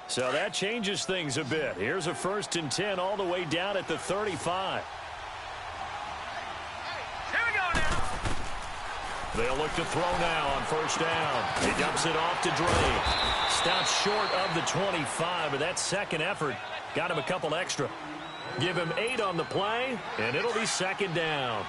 So that changes things a bit. Here's a 1st and 10 all the way down at the 35. Here we go now. They'll look to throw now on 1st down. He dumps it off to Dre. Stops short of the 25, but that second effort got him a couple extra. Give him 8 on the play, and it'll be 2nd down.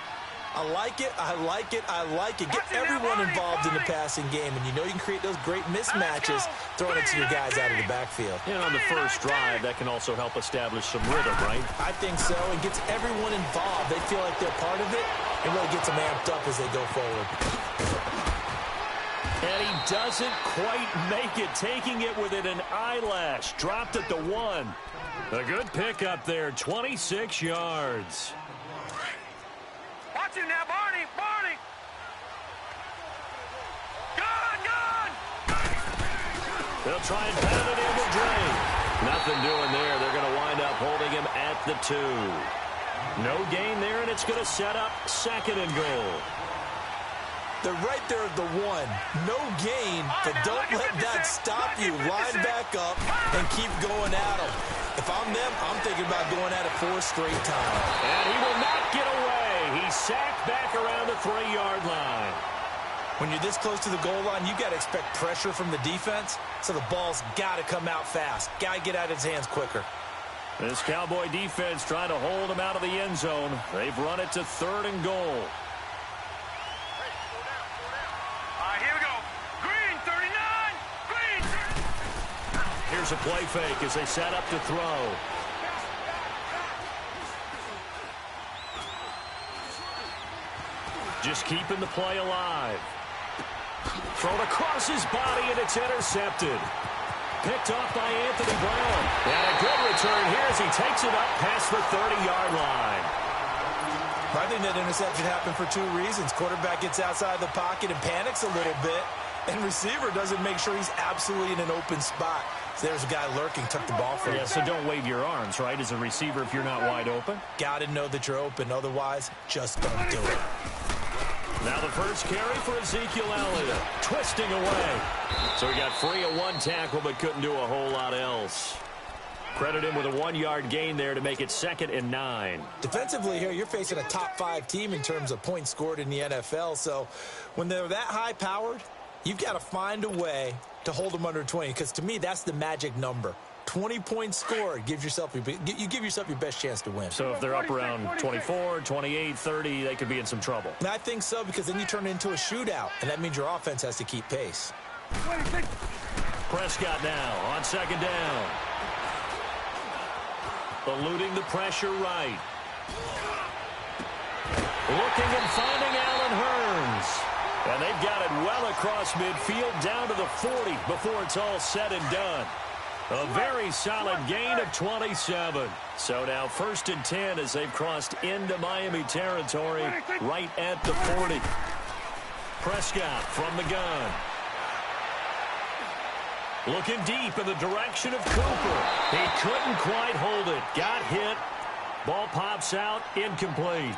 I like it, I like it, I like it. Get everyone involved in the passing game, and you know you can create those great mismatches throwing it to your guys out of the backfield. And on the first drive, that can also help establish some rhythm, right? I think so, and gets everyone involved. They feel like they're part of it, and really gets them amped up as they go forward. And he doesn't quite make it, taking it within an eyelash. Dropped at the 1. A good pickup there, 26 yards. Watch him now, Barney. Barney. Good. They'll try and pound it in with Dre. Nothing doing there. They're going to wind up holding him at the 2. No gain there, and it's going to set up 2nd and goal. They're right there at the 1. No gain, but don't let that stop you. Line back up and keep going at them. If I'm them, I'm thinking about going at it 4 straight times. And he will not get away. He's sacked back around the 3-yard line. When you're this close to the goal line, you got to expect pressure from the defense, so the ball's got to come out fast. Got to get out of his hands quicker. This Cowboy defense trying to hold him out of the end zone. They've run it to 3rd and goal. Here we go. Green, 39. Green. Here's a play fake as they set up to throw. Just keeping the play alive. Thrown across his body, and it's intercepted. Picked off by Anthony Brown. And a good return here as he takes it up past the 30-yard line. I think that interception happened for 2 reasons. Quarterback gets outside the pocket and panics a little bit, and receiver doesn't make sure he's absolutely in an open spot. So there's a guy lurking, took the ball from him. Yeah, so don't wave your arms, right, as a receiver if you're not wide open. Got to know that you're open. Otherwise, just don't do it. Now the first carry for Ezekiel Elliott. Twisting away. So he got free of 1 tackle, but couldn't do a whole lot else. Credit him with a 1-yard gain there to make it 2nd and 9. Defensively here, you're facing a top 5 team in terms of points scored in the NFL. So when they're that high-powered, you've got to find a way to hold them under 20. Because to me, that's the magic number. 20 points scored gives yourself you give yourself your best chance to win. So if they're up around 24, 28, 30, they could be in some trouble. And I think so, because then you turn it into a shootout, and that means your offense has to keep pace. Prescott now on 2nd down. Eluding the pressure right. Looking and finding Allen Hurns. And they've got it well across midfield down to the 40 before it's all said and done. A very solid gain of 27. So now 1st and 10 as they've crossed into Miami territory right at the 40. Prescott from the gun. Looking deep in the direction of Cooper. He couldn't quite hold it. Got hit. Ball pops out. Incomplete.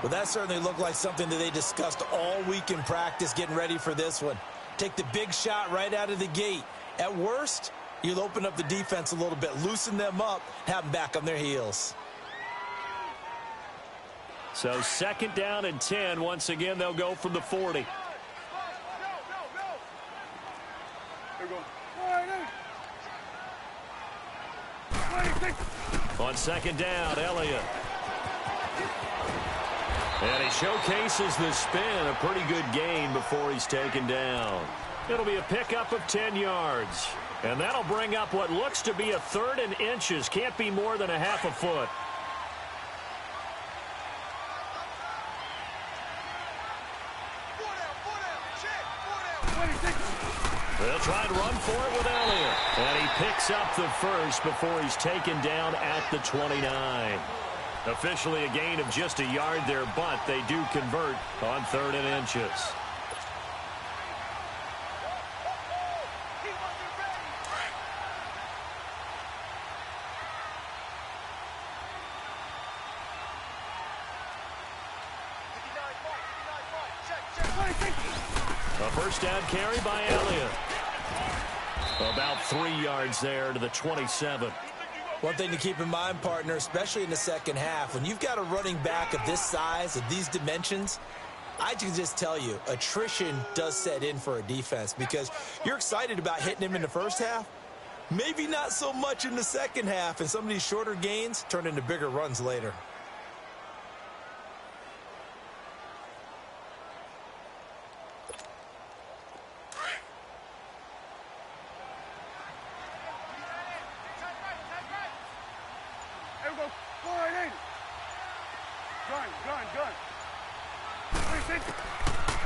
Well, that certainly looked like something that they discussed all week in practice getting ready for this one. Take the big shot right out of the gate. At worst, you'll open up the defense a little bit, loosen them up, have them back on their heels. So 2nd down and 10. Once again, they'll go from the 40. On 2nd down, Elliott. And he showcases the spin, a pretty good gain before he's taken down. It'll be a pickup of 10 yards. And that'll bring up what looks to be a 3rd and inches. Can't be more than a half a foot. They'll try and run for it with Elliott. And he picks up the first before he's taken down at the 29. Officially a gain of just a yard there, but they do convert on 3rd and inches. A 1st down carry by Elliott. About 3 yards there to the 27. One thing to keep in mind, partner, especially in the second half, when you've got a running back of this size, of these dimensions, I can just tell you, attrition does set in for a defense because you're excited about hitting him in the first half. Maybe not so much in the second half, and some of these shorter gains turn into bigger runs later. Here we go. 480. Gun. 360.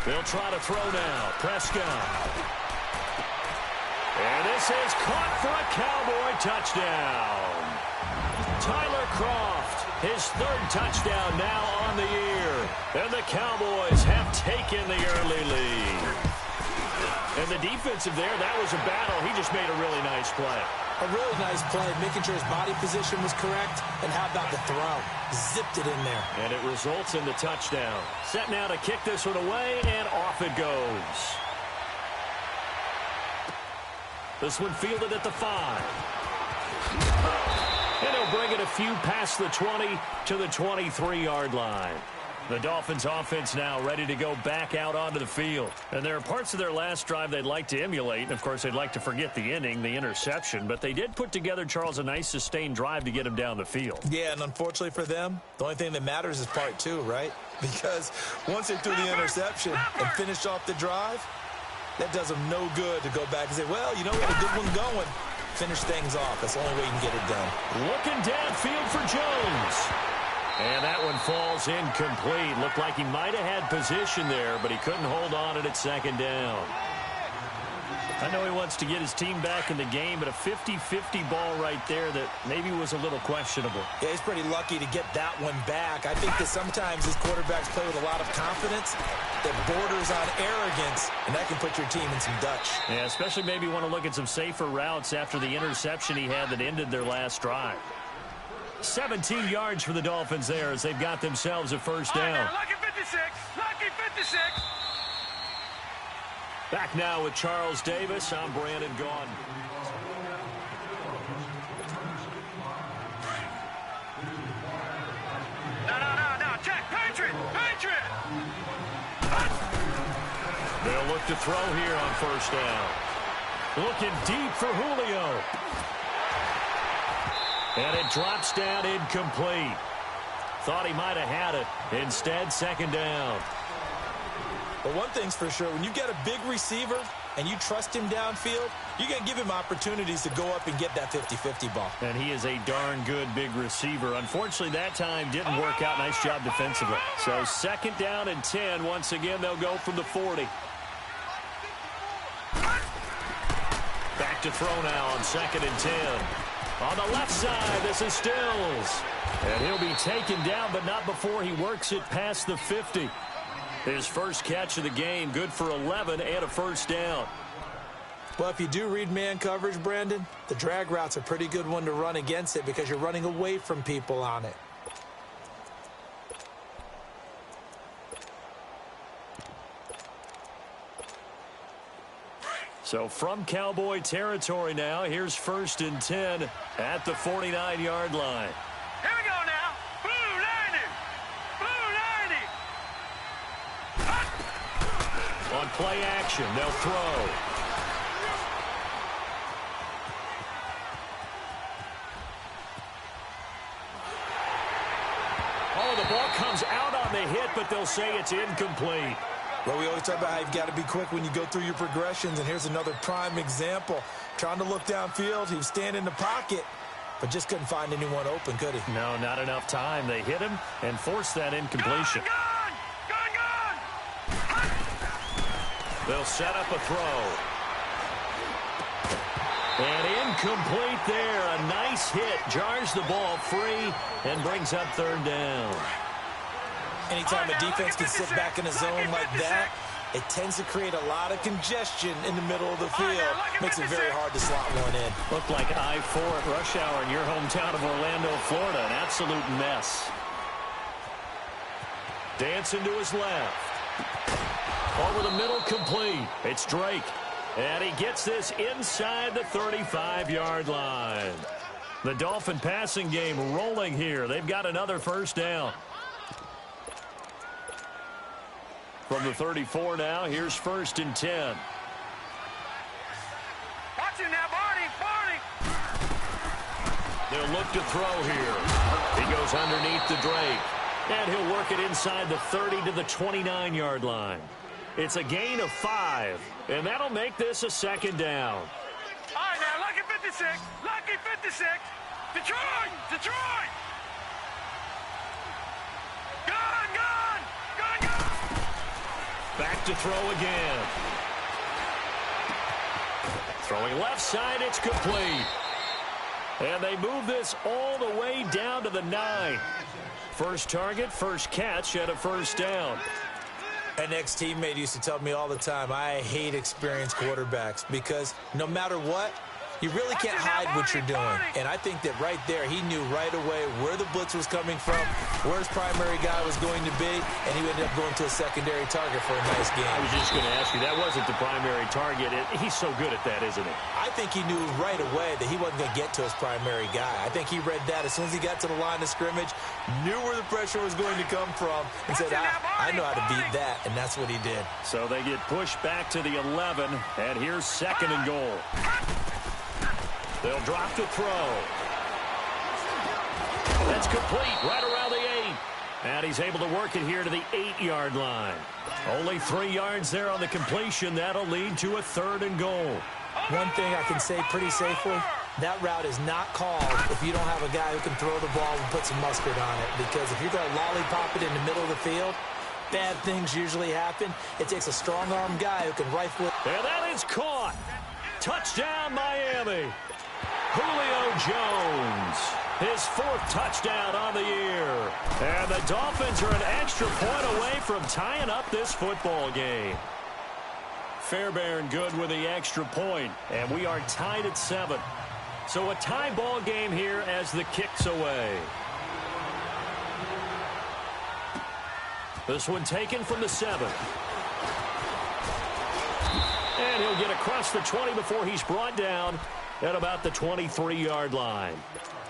They'll try to throw now. Prescott. And this is caught for a Cowboy touchdown. Tyler Kroft, his third touchdown now on the year. And the Cowboys have taken the early lead. And the defensive there, that was a battle. He just made a really nice play. A really nice play, making sure his body position was correct. And how about the throw? Zipped it in there. And it results in the touchdown. Set now to kick this one away, and off it goes. This one fielded at the 5. And he'll bring it a few past the 20 to the 23-yard line. The Dolphins offense now ready to go back out onto the field. And there are parts of their last drive they'd like to emulate. And, of course, they'd like to forget the inning, the interception. But they did put together, Charles, a nice sustained drive to get him down the field. Yeah, and unfortunately for them, the only thing that matters is part 2, right? Because once they threw the interception and finished off the drive, that does them no good to go back and say, well, you know, we had a good one going. Finish things off. That's the only way you can get it done. Looking downfield for Jones. And that one falls incomplete. Looked like he might have had position there, but he couldn't hold on at second down. I know he wants to get his team back in the game, but a 50-50 ball right there that maybe was a little questionable. Yeah, he's pretty lucky to get that one back. I think that sometimes his quarterbacks play with a lot of confidence that borders on arrogance, and that can put your team in some Dutch. Yeah, especially maybe want to look at some safer routes after the interception he had that ended their last drive. 17 yards for the Dolphins there as they've got themselves a first down. Lucky 56. Lucky 56. Back now with Charles Davis. I'm Brandon Gaudin. No. Check. Patriot. They'll look to throw here on first down. Looking deep for Julio. And it drops down incomplete. Thought he might have had it. Instead, second down. But one thing's for sure, when you get a big receiver and you trust him downfield, you're going to give him opportunities to go up and get that 50-50 ball. And he is a darn good big receiver. Unfortunately, that time didn't work out. Nice job defensively. So second down and 10. Once again, they'll go from the 40. Back to throw now on second and 10. On the left side, this is Stills. And he'll be taken down, but not before he works it past the 50. His first catch of the game, good for 11 and a first down. Well, if you do read man coverage, Brandon, the drag route's a pretty good one to run against it because you're running away from people on it. So from Cowboy territory now, here's first and 10 at the 49-yard line. Here we go now. Blue 90. On play action, they'll throw. Oh, the ball comes out on the hit, but they'll say it's incomplete. Well, we always talk about how you've got to be quick when you go through your progressions, and here's another prime example. Trying to look downfield, he was standing in the pocket, but just couldn't find anyone open, could he? No, not enough time. They hit him and forced that incompletion. Gun! They'll set up a throw. And incomplete there. A nice hit. Jars the ball free and brings up third down. Anytime a defense can sit back in a zone like that, it tends to create a lot of congestion in the middle of the field. Makes it very hard to slot one in. Looked like I-4 at rush hour in your hometown of Orlando, Florida. An absolute mess. Dancing to his left. Over the middle, complete. It's Drake. And he gets this inside the 35-yard line. The Dolphin passing game rolling here. They've got another first down. From the 34 now, here's 1st and 10. Watch it now, Barney. They'll look to throw here. He goes underneath the Drake. And he'll work it inside the 30 to the 29-yard line. It's a gain of 5, and that'll make this a 2nd down. All right, now, lucky 56. Lucky 56. Detroit. Gun. Back to throw again. Throwing left side, it's complete. And they move this all the way down to the 9. First target, first catch at a 1st down. An ex-teammate used to tell me all the time, I hate experienced quarterbacks because no matter what, you really can't hide what you're doing. And I think that right there, he knew right away where the blitz was coming from, where his primary guy was going to be, and he ended up going to a secondary target for a nice game. I was just going to ask you, that wasn't the primary target. He's so good at that, isn't he? I think he knew right away that he wasn't going to get to his primary guy. I think he read that as soon as he got to the line of scrimmage, knew where the pressure was going to come from, and said, I know how to beat that, and that's what he did. So they get pushed back to the 11, and here's 2nd and goal. They'll drop to throw. That's complete right around the 8. And he's able to work it here to the 8-yard line. Only 3 yards there on the completion. That'll lead to a 3rd and goal. One thing I can say pretty safely, that route is not called if you don't have a guy who can throw the ball and put some mustard on it. Because if you're going to lollipop it in the middle of the field, bad things usually happen. It takes a strong-arm guy who can rifle it. And that is caught. Touchdown, Miami. Julio Jones, his 4th touchdown on the year. And the Dolphins are an extra point away from tying up this football game. Fairbairn good with the extra point, and we are tied at 7. So a tie ball game here as the kick's away. This one taken from the 7. And he'll get across the 20 before he's brought down at about the 23-yard line.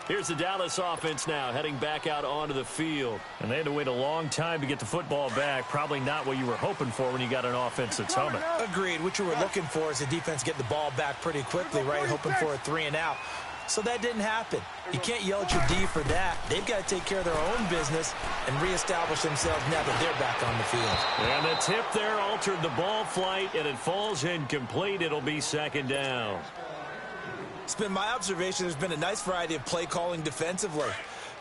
Here's the Dallas offense now heading back out onto the field. And they had to wait a long time to get the football back. Probably not what you were hoping for when you got an offense that's humming. Agreed. What you were looking for is the defense get the ball back pretty quickly, right? Hoping for a 3 and out. So that didn't happen. You can't yell at your D for that. They've got to take care of their own business and reestablish themselves now that they're back on the field. And the tip there altered the ball flight, and it falls incomplete. It'll be 2nd down. It's been my observation there's been a nice variety of play calling defensively.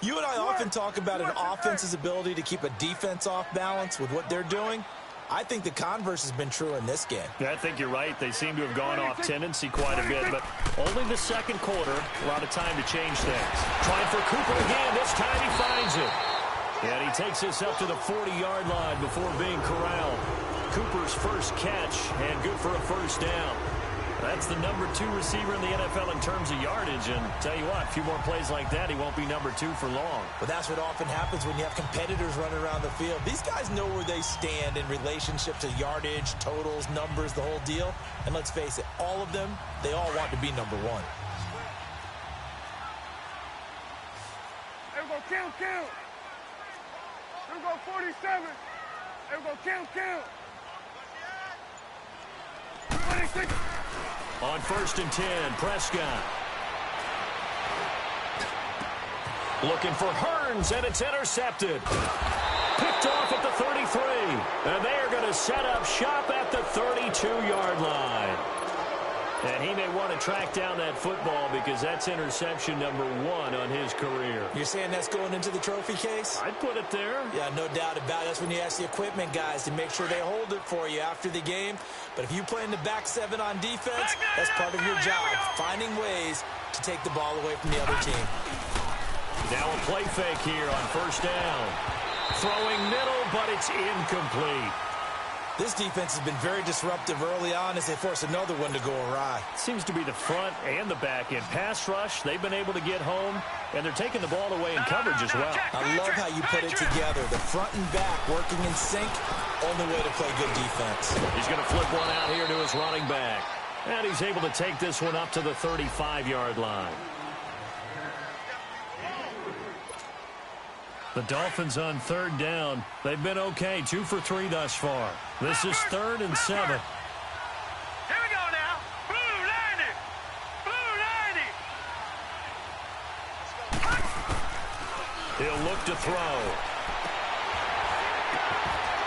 You and I often talk about an offense's ability to keep a defense off balance with what they're doing. I think the converse has been true in this game. Yeah, I think you're right. They seem to have gone off tendency quite a bit, but only the 2nd quarter. A lot of time to change things. Trying for Cooper again. This time he finds it. And he takes this up to the 40-yard line before being corralled. Cooper's first catch, and good for a 1st down. That's the number 2 receiver in the NFL in terms of yardage. And tell you what, a few more plays like that, he won't be number 2 for long. But that's what often happens when you have competitors running around the field. These guys know where they stand in relationship to yardage, totals, numbers, the whole deal. And let's face it, all of them, they all want to be number 1. There we go, count. There we go, 47. There we go, count. 26. On 1st and 10, Prescott. Looking for Hearns, and it's intercepted. Picked off at the 33. And they are going to set up shop at the 32-yard line. And he may want to track down that football because that's interception number 1 on his career. You're saying that's going into the trophy case? I'd put it there. Yeah, no doubt about it. That's when you ask the equipment guys to make sure they hold it for you after the game. But if you play in the back 7 on defense, that's part of your job, finding ways to take the ball away from the other team. Now a play fake here on 1st down. Throwing middle, but it's incomplete. This defense has been very disruptive early on as they force another one to go awry. Seems to be the front and the back end. Pass rush, they've been able to get home, and they're taking the ball away in coverage as well. I love how you put it together. The front and back working in sync, only way to play good defense. He's going to flip one out here to his running back. And he's able to take this one up to the 35-yard line. The Dolphins on third down. They've been okay, 2 for 3 thus far. This is 3rd and 7. Here we go now. Blue 90. Blue 90. He'll look to throw.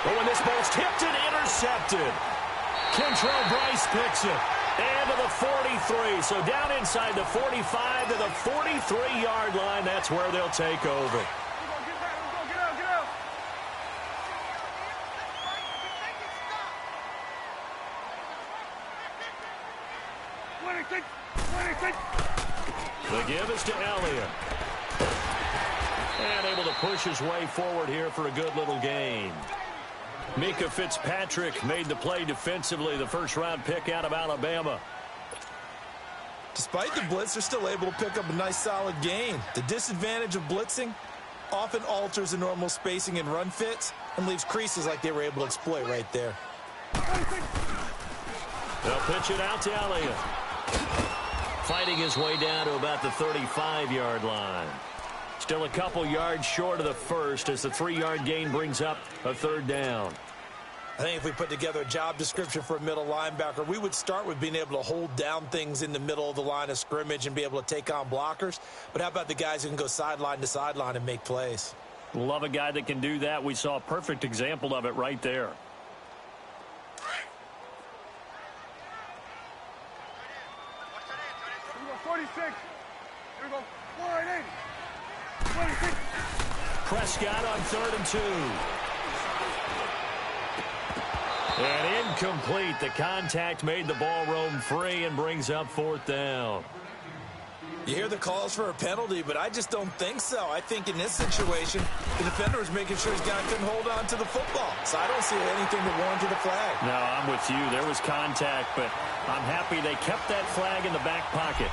But when this ball's tipped and intercepted, Kentrell Bryce picks it. And to the 43. So down inside the 45 to the 43-yard line. That's where they'll take over. The give is to Elliott. And able to push his way forward here for a good little gain. Mika Fitzpatrick made the play defensively, the first-round pick out of Alabama. Despite the blitz, they're still able to pick up a nice, solid gain. The disadvantage of blitzing often alters the normal spacing and run fits and leaves creases like they were able to exploit right there. They'll pitch it out to Elliott. Fighting his way down to about the 35-yard line. Still a couple yards short of the first as the 3-yard gain brings up a 3rd down. I think if we put together a job description for a middle linebacker, we would start with being able to hold down things in the middle of the line of scrimmage and be able to take on blockers. But how about the guys who can go sideline to sideline and make plays? Love a guy that can do that. We saw a perfect example of it right there. Here we go, 46. Here we go, 480. 46. Prescott on 3rd and 2. And incomplete. The contact made the ball roam free and brings up 4th down. You hear the calls for a penalty, but I just don't think so. I think in this situation, the defender was making sure his guy couldn't hold on to the football. So I don't see anything that warranted a flag. No, I'm with you. There was contact, but I'm happy they kept that flag in the back pocket.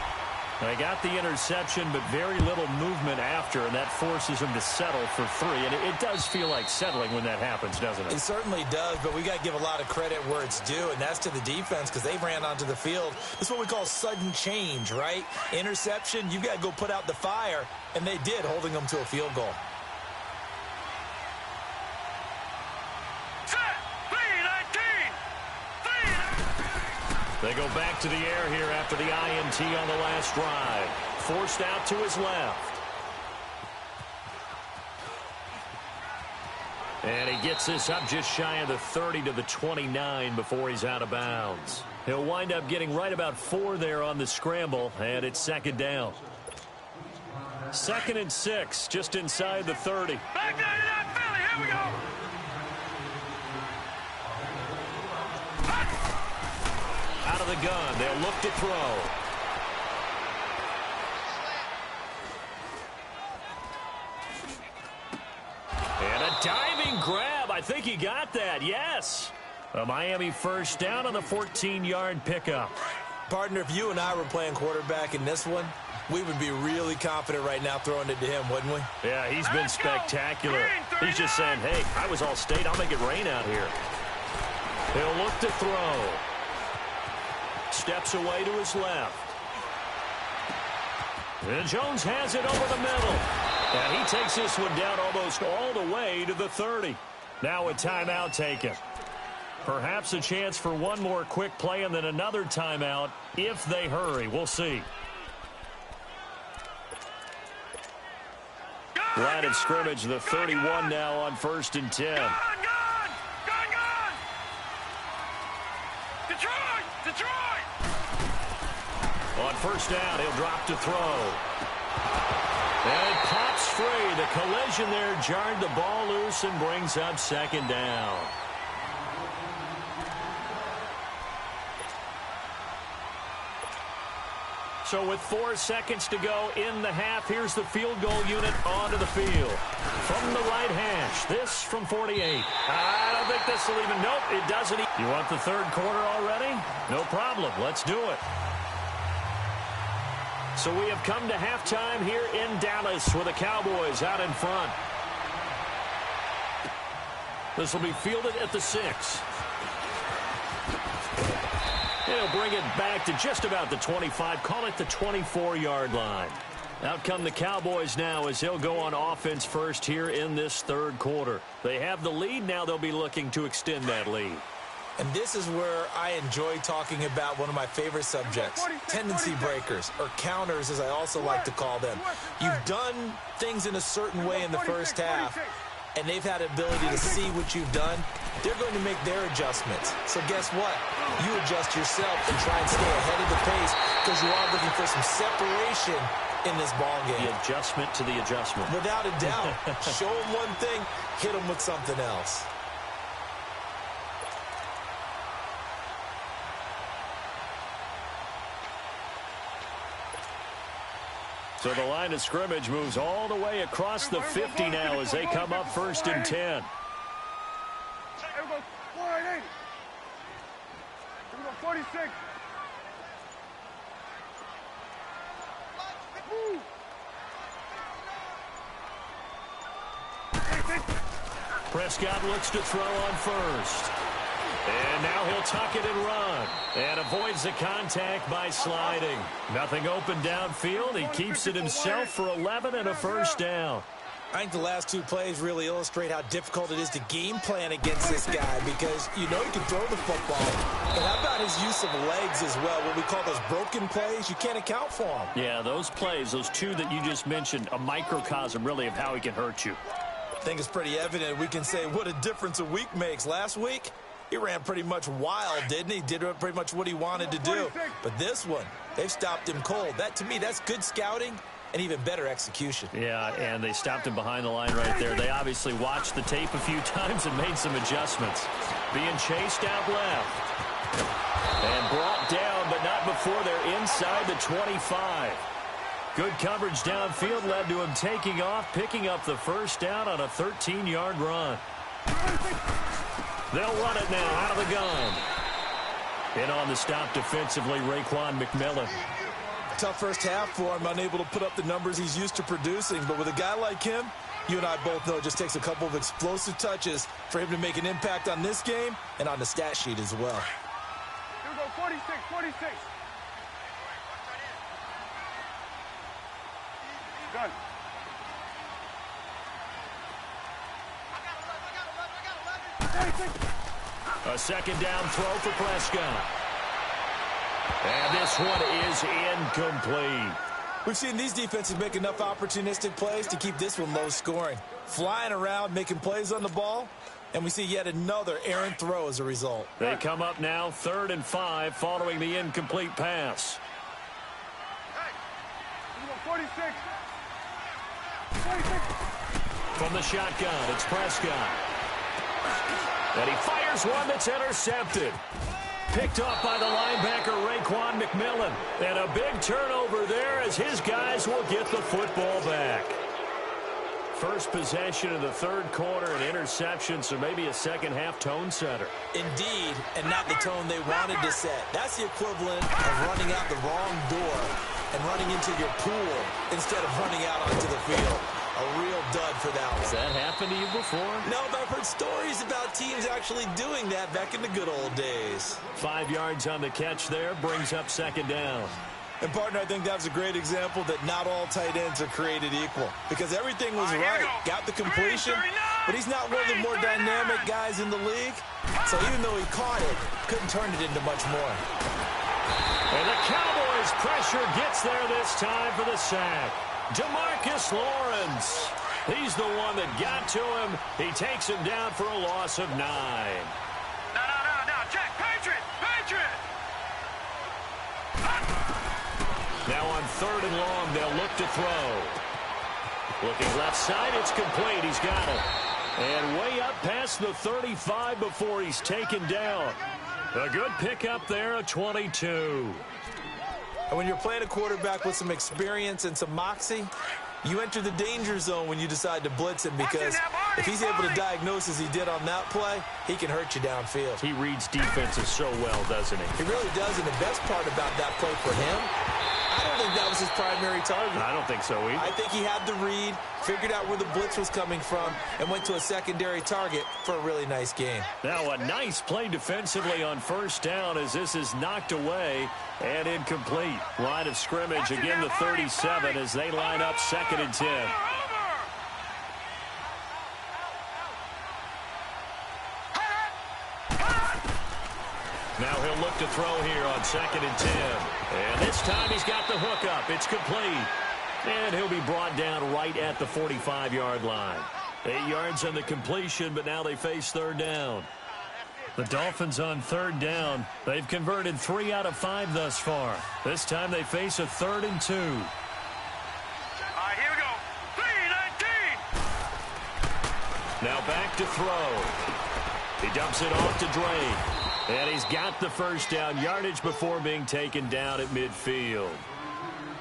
They got the interception, but very little movement after, and that forces them to settle for 3. And it does feel like settling when that happens, doesn't it? It certainly does, but we got to give a lot of credit where it's due, and that's to the defense because they ran onto the field. This is what we call sudden change, right? Interception, you got to go put out the fire, and they did, holding them to a field goal. They go back to the air here after the INT on the last drive. Forced out to his left. And he gets this up just shy of the 30 to the 29 before he's out of bounds. He'll wind up getting right about 4 there on the scramble, and it's 2nd down. 2nd and 6, just inside the 30. Back there to that Philly. Here we go. Out of the gun, they'll look to throw. And a diving grab. I think he got that, yes. A Miami first down on the 14-yard pickup. Partner, if you and I were playing quarterback in this one, we would be really confident right now throwing it to him, wouldn't we? Yeah, he's been spectacular. He's just saying, hey, I was all state. I'll make it rain out here. He'll look to throw. Steps away to his left. And Jones has it over the middle. And he takes this one down almost all the way to the 30. Now a timeout taken. Perhaps a chance for one more quick play and then another timeout if they hurry. We'll see. Line of scrimmage, the 31 now on 1st and 10. Gone! Detroit! On 1st down, he'll drop to throw. And it pops free. The collision there jarred the ball loose and brings up 2nd down. So with 4 seconds to go in the half, here's the field goal unit onto the field. From the right hash, this from 48. I don't think this will even, nope, it doesn't. You want the 3rd quarter already? No problem, let's do it. So we have come to halftime here in Dallas with the Cowboys out in front. This will be fielded at the 6. He'll bring it back to just about the 25, call it the 24-yard line. Out come the Cowboys now as he'll go on offense first here in this third quarter. They have the lead. Now they'll be looking to extend that lead. And this is where I enjoy talking about one of my favorite subjects, tendency breakers, or counters as I also like to call them. You've done things in a certain way in the first half, and they've had the ability to see what you've done. They're going to make their adjustments. So guess what? You adjust yourself and try and stay ahead of the pace because you are looking for some separation in this ball game. The adjustment to the adjustment. Without a doubt. Show them one thing, hit them with something else. So the line of scrimmage moves all the way across the 50 now as they come up first and 10. Here we go, 480. Here we go, 46. Woo. Prescott looks to throw on first. And now he'll tuck it and run. And avoids the contact by sliding. Nothing open downfield. He keeps it himself for 11 and a first down. I think the last two plays really illustrate how difficult it is to game plan against this guy because you know he can throw the football. But how about his use of legs as well? What we call those broken plays, you can't account for them. Yeah, those plays, those two that you just mentioned, a microcosm really of how he can hurt you. I think it's pretty evident. We can say what a difference a week makes. Last week, he ran pretty much wild, didn't he? Did pretty much what he wanted to do. But this one, they've stopped him cold. That, to me, that's good scouting and even better execution. Yeah, and they stopped him behind the line right there. They obviously watched the tape a few times and made some adjustments. Being chased out left. And brought down, but not before they're inside the 25. Good coverage downfield led to him taking off, picking up the first down on a 13-yard run. They'll run it now out of the gun. In on the stop defensively, Raekwon McMillan. Tough first half for him, unable to put up the numbers he's used to producing. But with a guy like him, you and I both know it just takes a couple of explosive touches for him to make an impact on this game and on the stat sheet as well. Here we go, 46, 46. Done. A second down throw for Prescott. And this one is incomplete. We've seen these defenses make enough opportunistic plays to keep this one low scoring. Flying around, making plays on the ball, and we see yet another errant throw as a result. They come up now 3rd and 5 following the incomplete pass. Here we go, 46. 46. From the shotgun, it's Prescott. And he fires one that's intercepted. Picked off by the linebacker, Raekwon McMillan. And a big turnover there as his guys will get the football back. First possession of the third quarter, an interception, so maybe a second-half tone setter. Indeed, and not the tone they wanted to set. That's the equivalent of running out the wrong door and running into your pool instead of running out onto the field. A real dud for that one. Has that happened to you before? No, but I've heard stories about teams actually doing that back in the good old days. 5 yards on the catch there, brings up second down. And, partner, I think that was a great example that not all tight ends are created equal. Because everything was right. Got the completion, but he's not one of the more dynamic guys in the league. So even though he caught it, couldn't turn it into much more. And the Cowboys' pressure gets there this time for the sack. DeMarcus Lawrence. He's the one that got to him. He takes him down for a loss of 9. No, Jack, Patriot. Now on 3rd and long, they'll look to throw. Looking left side, it's complete. He's got it. And way up past the 35 before he's taken down. A good pickup there, a 22. And when you're playing a quarterback with some experience and some moxie, you enter the danger zone when you decide to blitz him because if he's able to diagnose as he did on that play, he can hurt you downfield. He reads defenses so well, doesn't he? He really does, and the best part about that play for him, I don't don't think that was his primary target. I don't think so either. I think he had the read, figured out where the blitz was coming from, and went to a secondary target for a really nice game. Now a nice play defensively on first down as this is knocked away and incomplete. Line of scrimmage again the 37 as they line up 2nd and 10. Now he'll look to throw here on 2nd and 10. And this time he's got the hook up. It's complete. And he'll be brought down right at the 45-yard line. 8 yards on the completion, but now they face 3rd down. The Dolphins on 3rd down. They've converted 3 out of 5 thus far. This time they face a 3rd and 2. All right, here we go. 3-19. Now back to throw. He dumps it off to Drake. And he's got the first down yardage before being taken down at midfield.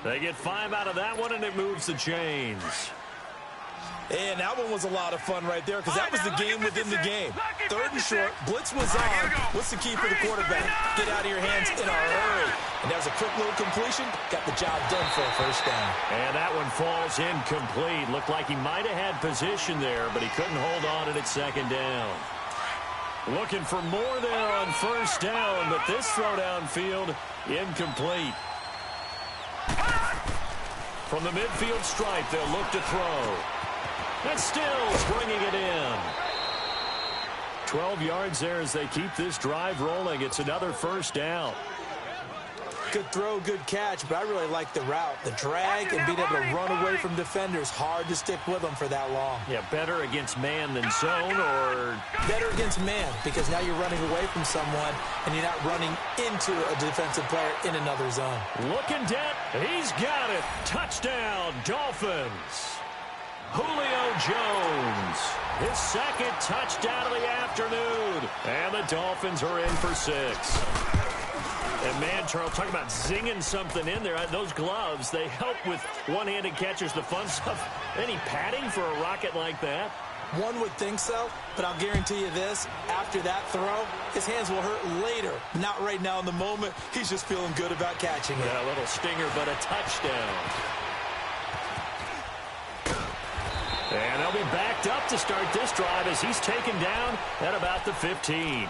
They get 5 out of that one, and it moves the chains. And that one was a lot of fun right there because that was the game within the game. 3rd and short, blitz was on. What's the key for the quarterback? Get out of your hands in a hurry. And that was a quick little completion. Got the job done for a first down. And that one falls incomplete. Looked like he might have had position there, but he couldn't hold on at 2nd down. Looking for more there on first down, but this throw downfield incomplete. From the midfield stripe, they'll look to throw. And Stills bringing it in. 12 yards there as they keep this drive rolling. It's another first down. Good throw, good catch, but I really like the route. The drag and being able to run away from defenders. Hard to stick with them for that long. Yeah, better against man than zone, or better against man because now you're running away from someone and you're not running into a defensive player in another zone. Looking dead. He's got it. Touchdown, Dolphins. Julio Jones, his 2nd touchdown of the afternoon. And the Dolphins are in for 6. And man, Charles, talking about zinging something in there. Those gloves, they help with one-handed catchers, the fun stuff. Any padding for a rocket like that? One would think so, but I'll guarantee you this. After that throw, his hands will hurt later. Not right now in the moment. He's just feeling good about catching it. Yeah, a little stinger, but a touchdown. And they'll be backed up to start this drive as he's taken down at about the 15.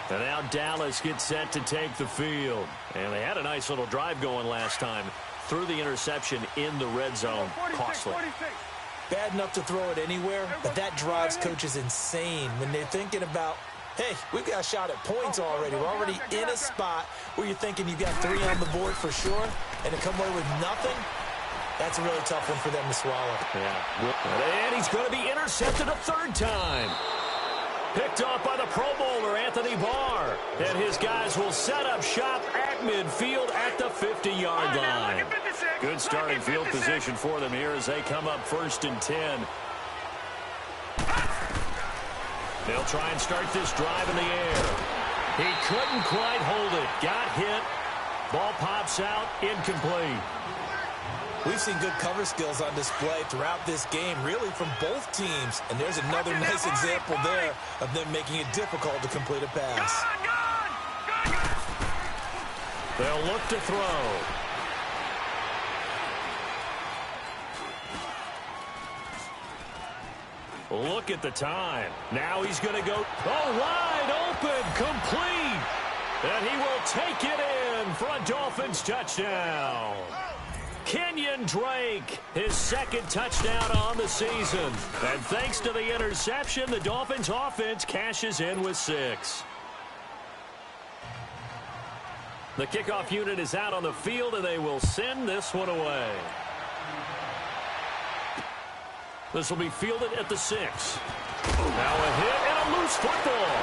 And now Dallas gets set to take the field. And they had a nice little drive going last time. Threw the interception in the red zone. 46, Costly. 46. Bad enough to throw it anywhere, but that drives coaches insane when they're thinking about, hey, we've got a shot at points already. We're already in a spot where you're thinking you've got 3 on the board for sure, and to come away with nothing, that's a really tough one for them to swallow. Yeah. And he's going to be intercepted a 3rd time. Picked off by the Pro Bowler, Anthony Barr. And his guys will set up shop at midfield at the 50-yard line. Good starting field position for them here as they come up 1st and 10. They'll try and start this drive in the air. He couldn't quite hold it. Got hit. Ball pops out. Incomplete. We've seen good cover skills on display throughout this game, really from both teams. And there's another nice example there of them making it difficult to complete a pass. They'll look to throw. Look at the time. Now he's going to go, wide open, complete. And he will take it in for a Dolphins touchdown. Kenyon Drake, his 2nd touchdown on the season. And thanks to the interception, the Dolphins offense cashes in with 6. The kickoff unit is out on the field, and they will send this one away. This will be fielded at the 6. Now a hit and a loose football.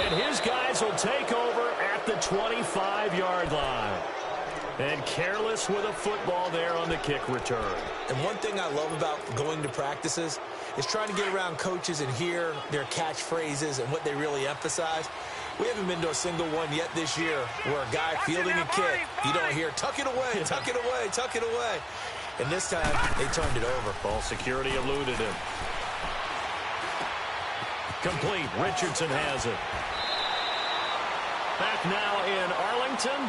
And his guys will take over at the 25-yard line. And careless with a football there on the kick return. And one thing I love about going to practices is trying to get around coaches and hear their catchphrases and what they really emphasize. We haven't been to a single one yet this year where a guy fielding a kick, you don't hear, tuck it away, tuck it away, tuck it away. And this time, they turned it over. Ball security eluded him. Complete. Richardson has it. Back now in Arlington.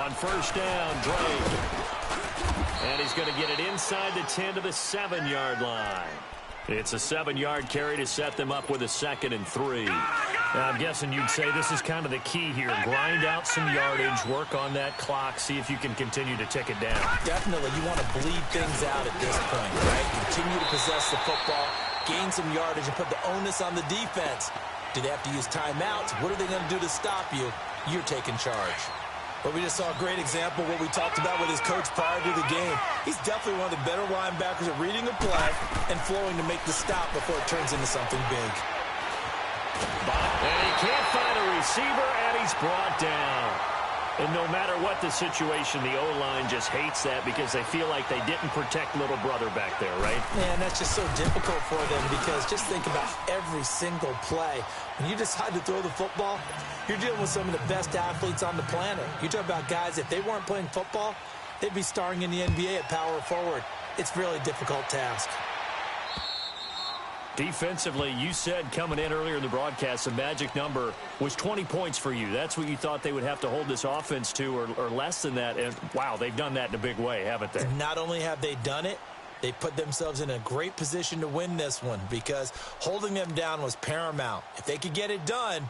On first down, Drake. And he's going to get it inside the 10 to the 7-yard line. It's a 7-yard carry to set them up with a 2nd and 3. Now, I'm guessing you'd say this is kind of the key here. Grind out some yardage, work on that clock, see if you can continue to tick it down. Definitely. You want to bleed things out at this point, right? Continue to possess the football, gain some yardage, and put the onus on the defense. Do they have to use timeouts? What are they going to do to stop you? You're taking charge. But we just saw a great example of what we talked about with his coach prior to the game. He's definitely one of the better linebackers at reading the play and flowing to make the stop before it turns into something big. And he can't find a receiver, and he's brought down. And no matter what the situation, the O-line just hates that because they feel like they didn't protect little brother back there, right? Man, that's just so difficult for them because just think about every single play. When you decide to throw the football, you're dealing with some of the best athletes on the planet. You talk about guys, if they weren't playing football, they'd be starring in the NBA at power forward. It's a really difficult task. Defensively, you said coming in earlier in the broadcast, the magic number was 20 points for you. That's what you thought they would have to hold this offense to or less than that. And, wow, they've done that in a big way, haven't they? Not only have they done it, they put themselves in a great position to win this one because holding them down was paramount. If they could get it done,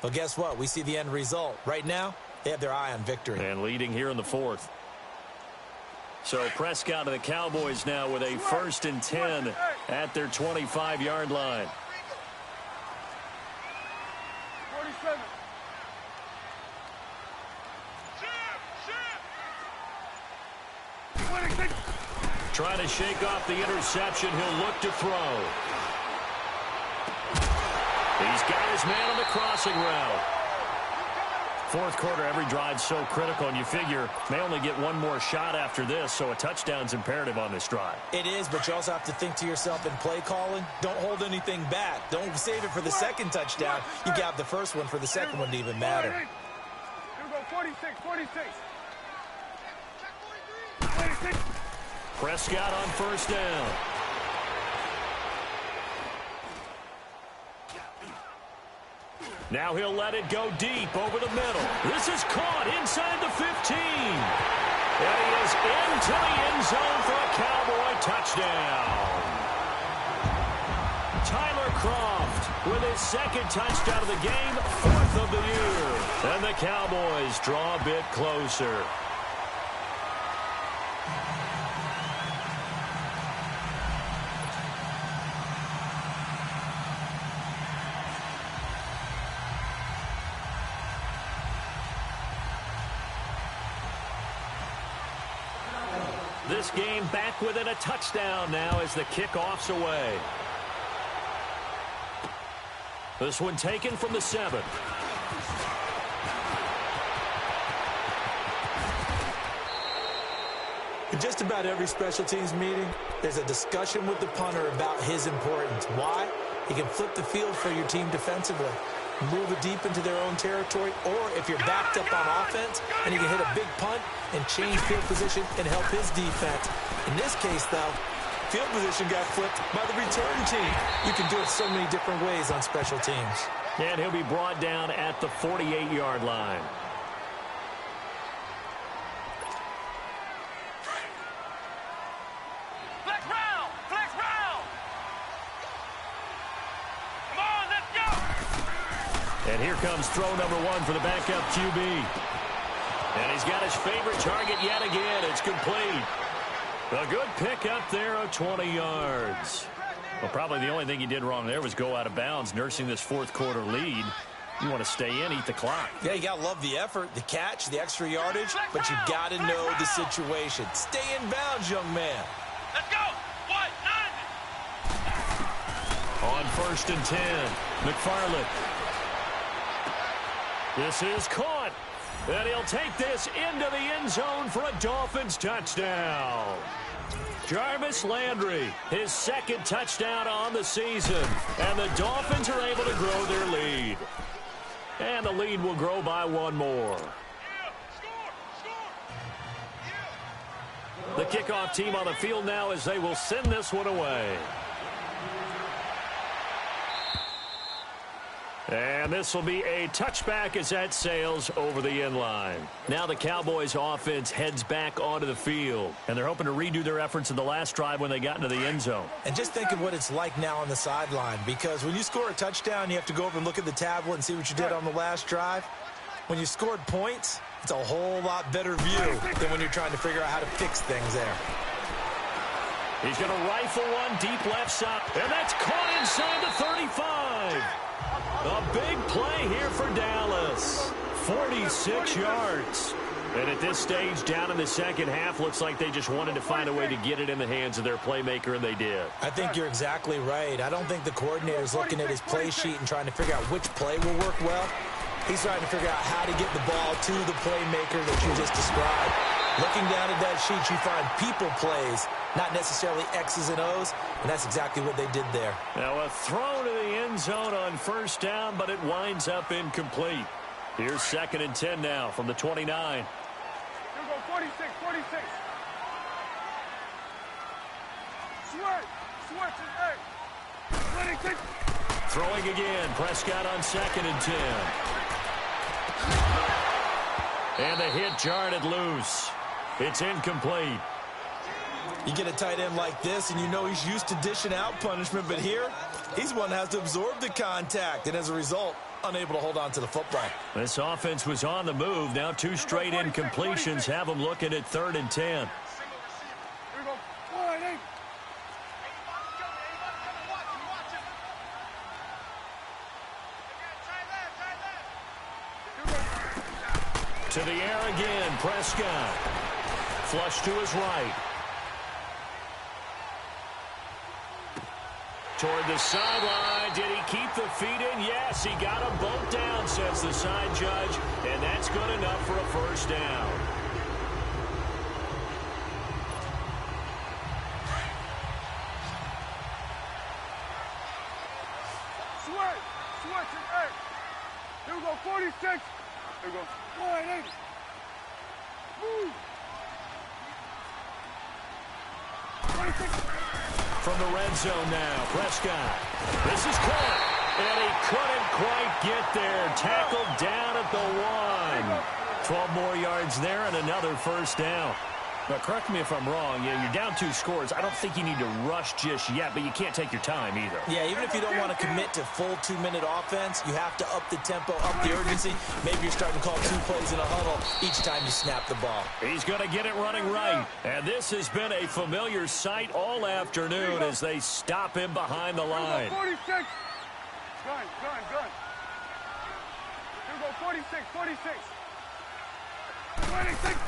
well, guess what? We see the end result. Right now, they have their eye on victory. And leading here in the 4th. So Prescott of the Cowboys now with a 1st and 10 at their 25-yard line. 47. Trying to shake off the interception. He'll look to throw. He's got his man on the crossing route. 4th quarter, every drive's so critical, and you figure may only get one more shot after this, so a touchdown's imperative on this drive. It is, but you also have to think to yourself in play calling, don't hold anything back. Don't save it for the second touchdown. You got the first one for the second one to even matter. Here we go, 46, 46. 46. Prescott on first down. Now he'll let it go deep over the middle. This is caught inside the 15. And he is into the end zone for a Cowboy touchdown. Tyler Kroft with his 2nd touchdown of the game, 4th of the year. And the Cowboys draw a bit closer. This game back within a touchdown now as the kickoff's away. This one taken from the 7. In just about every special teams meeting, there's a discussion with the punter about his importance. Why? He can flip the field for your team defensively, move it deep into their own territory, or if you're backed up on offense, and he can hit a big punt and change field position and help his defense. In this case, though, field position got flipped by the return team. You can do it so many different ways on special teams. And he'll be brought down at the 48-yard line. Flex round! Flex round! Come on, let's go! And here comes throw number 1 for the backup QB. And he's got his favorite target yet again. It's complete. A good pickup there of 20 yards. Well, probably the only thing he did wrong there was go out of bounds, nursing this 4th quarter lead. You want to stay in, eat the clock. Yeah, you got to love the effort, the catch, the extra yardage, but you got to know the situation. Stay in bounds, young man. Let's go! 1-9. On 1st and 10, McFarland. This is caught. And he'll take this into the end zone for a Dolphins touchdown. Jarvis Landry, his 2nd touchdown on the season. And the Dolphins are able to grow their lead. And the lead will grow by 1 more. The kickoff team on the field now as they will send this one away. And this will be a touchback as that sails over the end line. Now the Cowboys offense heads back onto the field. And they're hoping to redo their efforts in the last drive when they got into the end zone. And just think of what it's like now on the sideline. Because when you score a touchdown, you have to go over and look at the tablet and see what you did on the last drive. When you scored points, it's a whole lot better view than when you're trying to figure out how to fix things there. He's going to rifle one deep left side. And that's caught inside the 35. A big play here for Dallas. 46 yards. And at this stage, down in the second half, looks like they just wanted to find a way to get it in the hands of their playmaker, and they did. I think you're exactly right. I don't think the coordinator's looking at his play sheet and trying to figure out which play will work well. He's trying to figure out how to get the ball to the playmaker that you just described. Looking down at that sheet, you find people plays, not necessarily X's and O's, and that's exactly what they did there. Now a throw to the end zone on first down, but it winds up incomplete. Here's 2nd and 10 now from the 29. Here we go, 46, 46. Switch, and 8. Throwing again, Prescott on 2nd and 10. And the hit jarred loose. It's incomplete. You get a tight end like this, and you know he's used to dishing out punishment, but here, he's one that has to absorb the contact, and as a result, unable to hold on to the football. This offense was on the move. Now 2 straight incompletions have them looking at 3rd and 10. Here we go, 1-8. To the air again, Prescott. Flush to his right. Toward the sideline. Did he keep the feet in? Yes, he got him both down, says the side judge. And that's good enough for a first down. Switch, and 8. Here we go, 46. Here we go, 1-8. Move. 26. From the red zone now, Prescott. This is caught, and he couldn't quite get there. Tackled down at the 1. 12 more yards there and another first down. Now, correct me if I'm wrong. Yeah, you're down 2 scores. I don't think you need to rush just yet, but you can't take your time either. Yeah, even if you don't want to commit to full 2-minute offense, you have to up the tempo, up the urgency. Maybe you're starting to call 2 plays in a huddle each time you snap the ball. He's going to get it running right. And this has been a familiar sight all afternoon as they stop him behind the line. 46. Gun. Here we go, 46. 26.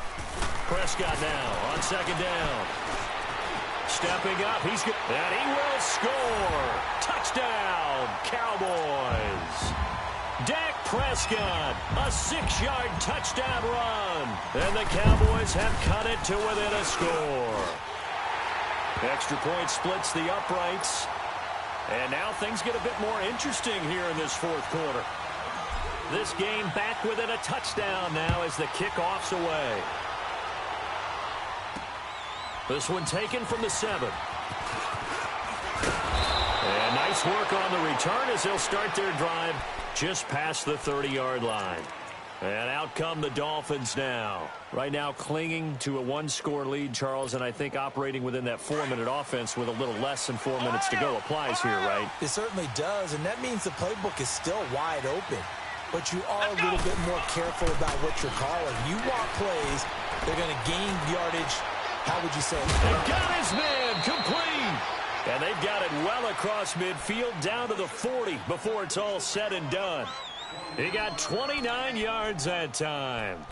Prescott now on 2nd down. Stepping up, he's good, and he will score. Touchdown, Cowboys. Dak Prescott, a 6-yard touchdown run. And the Cowboys have cut it to within a score. Extra point splits the uprights. And now things get a bit more interesting here in this 4th quarter. This game back within a touchdown now as the kickoff's away. This one taken from the 7. And nice work on the return as they'll start their drive just past the 30-yard line. And out come the Dolphins now. Right now clinging to a 1-score lead, Charles, and I think operating within that 4-minute offense with a little less than 4 minutes to go applies here, right? It certainly does, and that means the playbook is still wide open. But you are a little bit more careful about what you're calling. You want plays, they're going to gain yardage. How would you say it? They got his man complete. And they've got it well across midfield down to the 40 before it's all said and done. He got 29 yards that time.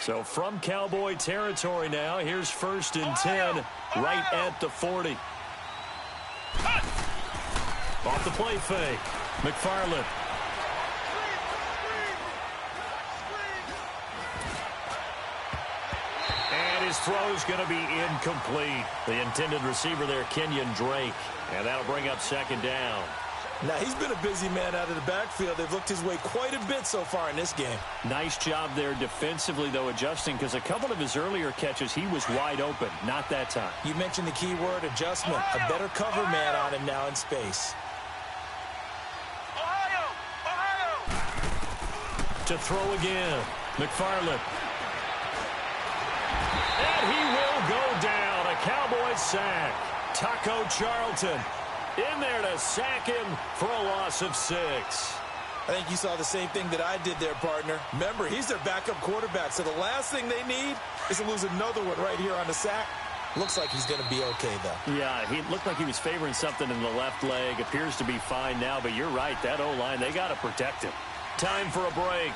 So from Cowboy territory now, here's 1st and 10 right at the 40. Off the play fake. McFarland. And his throw's going to be incomplete. The intended receiver there, Kenyon Drake. And that'll bring up 2nd down. Now, he's been a busy man out of the backfield. They've looked his way quite a bit so far in this game. Nice job there defensively, though, adjusting, because a couple of his earlier catches, he was wide open. Not that time. You mentioned the key word, adjustment. A better cover man on him now in space. To throw again, McFarland. And he will go down. A Cowboys sack. Taco Charlton in there to sack him for a loss of 6. I think you saw the same thing that I did there, partner. Remember, he's their backup quarterback, so the last thing they need is to lose another one right here on the sack. Looks like he's going to be okay, though. Yeah, he looked like he was favoring something in the left leg. Appears to be fine now, but you're right. That O-line, they got to protect him. Time for a break.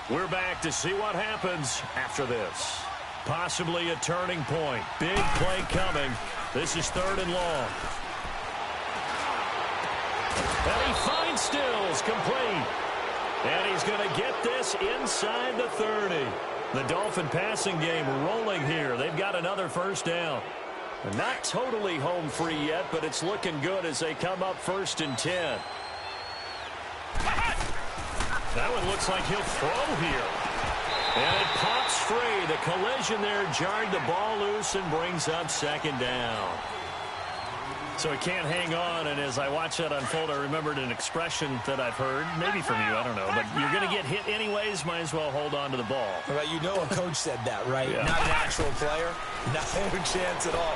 We're back to see what happens after this. Possibly a turning point. Big play coming. This is 3rd and long. And he finds Stills, complete. And he's going to get this inside the 30. The Dolphin passing game rolling here. They've got another first down. Not totally home free yet, but it's looking good as they come up 1st and 10. That one looks like he'll throw here. And it pops free. The collision there jarred the ball loose and brings up 2nd down. So he can't hang on, and as I watch that unfold, I remembered an expression that I've heard, maybe from you, I don't know, but you're going to get hit anyways, might as well hold on to the ball. Well, you know a coach said that, right? Yeah. Not an actual player. Not a chance at all.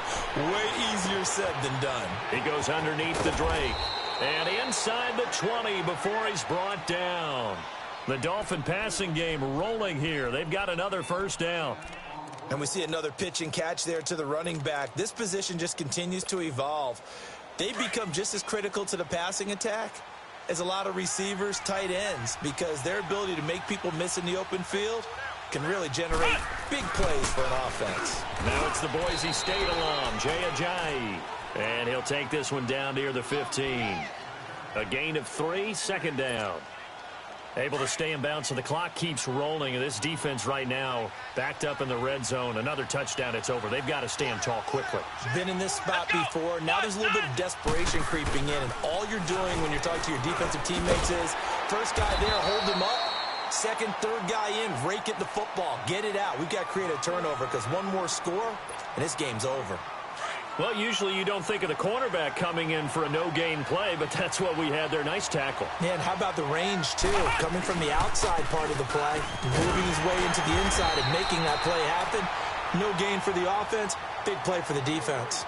Way easier said than done. He goes underneath the Drake. And inside the 20 before he's brought down. The Dolphin passing game rolling here. They've got another first down. And we see another pitch and catch there to the running back. This position just continues to evolve. They become just as critical to the passing attack as a lot of receivers, tight ends, because their ability to make people miss in the open field can really generate big plays for an offense. Now it's the Boise State alum, Jay Ajayi. And he'll take this one down near the 15. A gain of 3, 2nd down. Able to stay in bounds, so the clock keeps rolling. And this defense right now backed up in the red zone. Another touchdown, it's over. They've got to stand tall quickly. Been in this spot before. Now there's a little bit of desperation creeping in. And all you're doing when you're talking to your defensive teammates is, first guy there, hold him up. Second, third guy in, rake at the football. Get it out. We've got to create a turnover because one more score, and this game's over. Well, usually you don't think of the cornerback coming in for a no-gain play, but that's what we had there. Nice tackle. Yeah, and how about the range, too? Coming from the outside part of the play, moving his way into the inside and making that play happen. No gain for the offense, big play for the defense.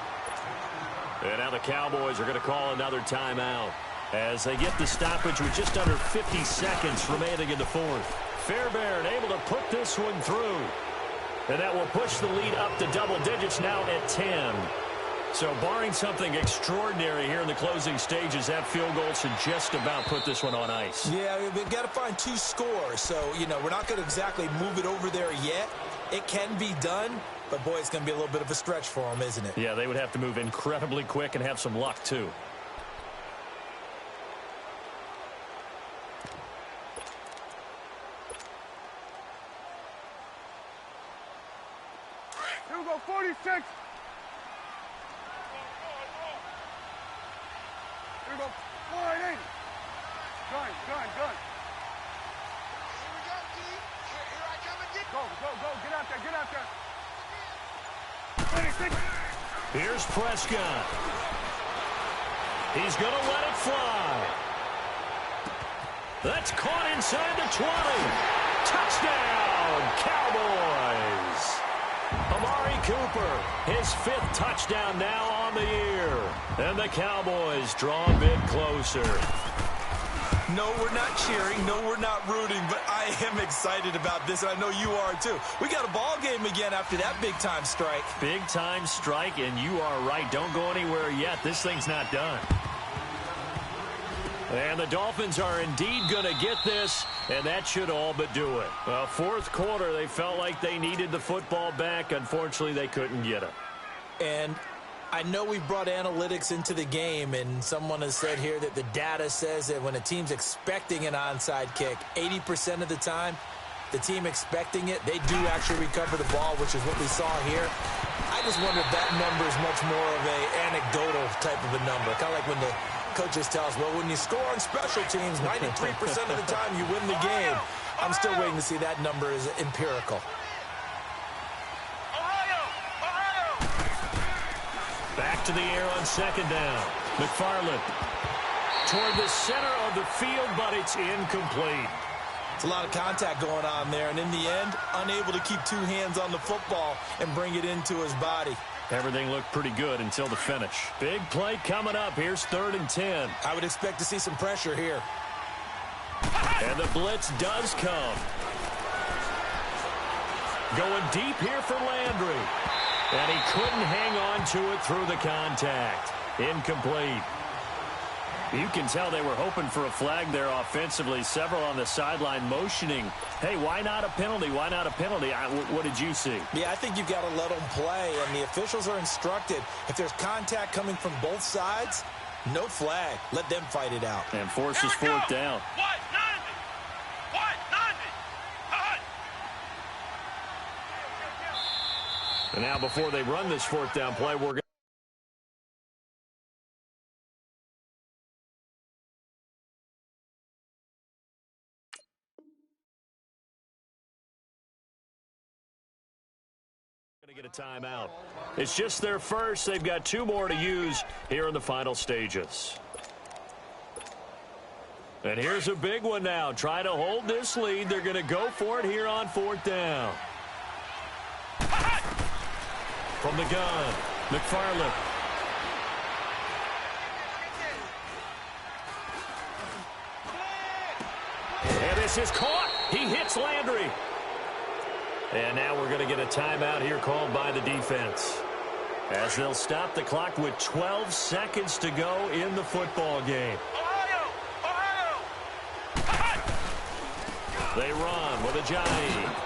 And now the Cowboys are going to call another timeout as they get the stoppage with just under 50 seconds remaining in the 4th. Fairbairn able to put this one through. And that will push the lead up to double digits now at 10. So barring something extraordinary here in the closing stages, that field goal should just about put this one on ice. Yeah, we've got to find 2 scores. So, you know, we're not going to exactly move it over there yet. It can be done, but, boy, it's going to be a little bit of a stretch for them, isn't it? Yeah, they would have to move incredibly quick and have some luck, too. Here we go, 46. Here we go, 480. Gun. Here we go, D. Here I come again. Go. Get out there. 26. Here's Prescott. He's going to let it fly. That's caught inside the 20. Touchdown, Cowboys. Amari Cooper, his 5th touchdown now on the year. And the Cowboys draw a bit closer. No, we're not cheering. No, we're not rooting. But I am excited about this, and I know you are too. We got a ball game again after that big-time strike. Big-time strike, and you are right. Don't go anywhere yet. This thing's not done. And the Dolphins are indeed going to get this, and that should all but do it. Well, 4th quarter, they felt like they needed the football back. Unfortunately, they couldn't get it. And I know we've brought analytics into the game, and someone has said here that the data says that when a team's expecting an onside kick, 80% of the time, the team expecting it, they do actually recover the ball, which is what we saw here. I just wonder if that number is much more of an anecdotal type of a number, kind of like when the Coaches tell us, well, when you score on special teams, 93% of the time you win the game. I'm still waiting to see that number is empirical. Back to the air on second down. McFarland toward the center of the field, but it's incomplete. It's a lot of contact going on there, and in the end, unable to keep two hands on the football and bring it into his body. Everything looked pretty good until the finish. Big play coming up. Here's 3rd and 10. I would expect to see some pressure here. And the blitz does come. Going deep here for Landry. And he couldn't hang on to it through the contact. Incomplete. You can tell they were hoping for a flag there offensively. Several on the sideline motioning, hey, why not a penalty? Why not a penalty? What did you see? Yeah, I think you've got to let them play, and the officials are instructed. If there's contact coming from both sides, no flag. Let them fight it out. And forces 4th down. And now before they run this 4th down play, we're going to get a timeout. It's just their first. They've got 2 more to use here in the final stages. And here's a big one now. Try to hold this lead. They're going to go for it here on 4th down. From the gun, McFarland. And this is caught. He hits Landry. And now we're going to get a timeout here called by the defense, as they'll stop the clock with 12 seconds to go in the football game. They run with Ajayi.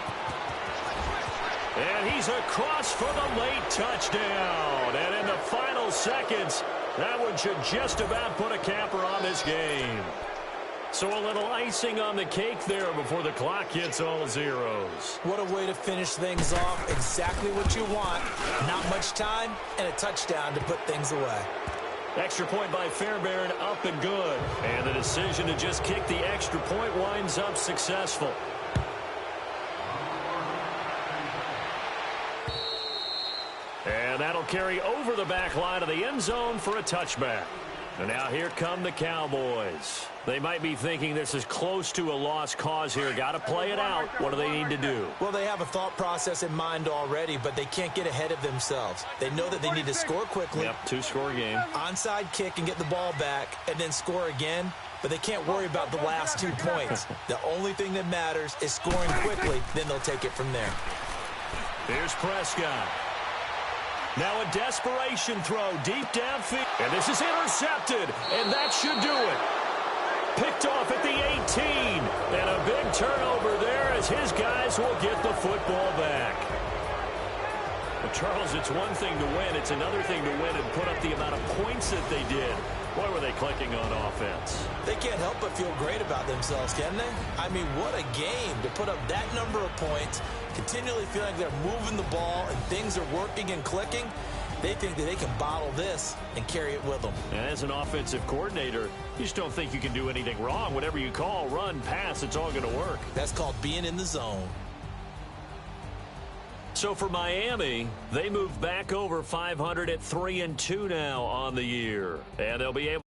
And he's across for the late touchdown. And in the final seconds, that one should just about put a capper on this game. So a little icing on the cake there before the clock hits all zeros. What a way to finish things off. Exactly what you want. Not much time and a touchdown to put things away. Extra point by Fairbairn, up and good. And the decision to just kick the extra point winds up successful. And that'll carry over the back line of the end zone for a touchback. And now here come the Cowboys. They might be thinking this is close to a lost cause here. Got to play it out. What do they need to do? Well, they have a thought process in mind already, but they can't get ahead of themselves. They know that they need to score quickly. Yep, 2-score game. Onside kick and get the ball back and then score again. But they can't worry about the last 2 points. The only thing that matters is scoring quickly. Then they'll take it from there. Here's Prescott. Now a desperation throw deep downfield. And this is intercepted. And that should do it. Picked off at the 18. And a big turnover there as his guys will get the football back. Well, Charles, it's one thing to win. It's another thing to win and put up the amount of points that they did. Boy, were they clicking on offense. They can't help but feel great about themselves, can they? I mean, what a game to put up that number of points, continually feeling like they're moving the ball and things are working and clicking. They think that they can bottle this and carry it with them. And as an offensive coordinator, you just don't think you can do anything wrong. Whatever you call, run, pass, it's all going to work. That's called being in the zone. So for Miami, they move back over 500 at 3-2 now on the year. And they'll be able